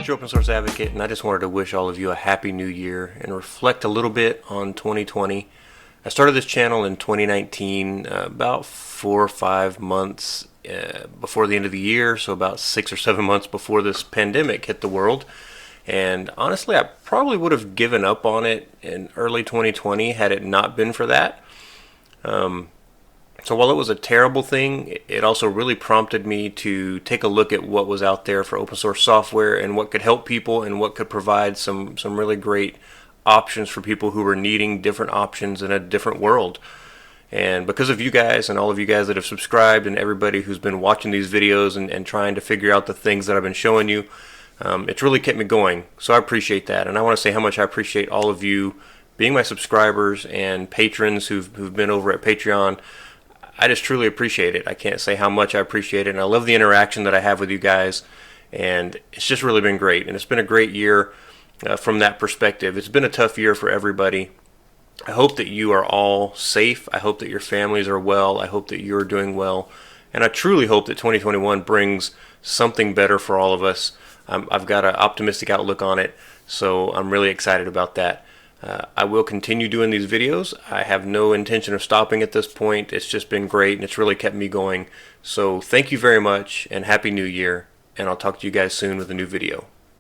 It's your open source advocate, and I just wanted to wish all of you a happy new year and reflect a little bit on 2020. I started this channel in 2019, about 4 or 5 months before the end of the year, so about 6 or 7 months before this pandemic hit the world. And honestly, I probably would have given up on it in early 2020 had it not been for that. So while it was a terrible thing, it also really prompted me to take a look at what was out there for open source software and what could help people and what could provide some really great options for people who were needing different options in a different world. And because of you guys and all of you guys that have subscribed and everybody who's been watching these videos and trying to figure out the things that I've been showing you, it's really kept me going. So I appreciate that. And I want to say how much I appreciate all of you being my subscribers and patrons who've been over at Patreon. I just truly appreciate it. I can't say how much I appreciate it, and I love the interaction that I have with you guys, and it's just really been great, and it's been a great year from that perspective. It's been a tough year for everybody. I hope that you are all safe. I hope that your families are well. I hope that you're doing well, and I truly hope that 2021 brings something better for all of us. I've got an optimistic outlook on it, so I'm really excited about that. I will continue doing these videos. I have no intention of stopping at this point. It's just been great and it's really kept me going. So thank you very much and Happy New Year, and I'll talk to you guys soon with a new video.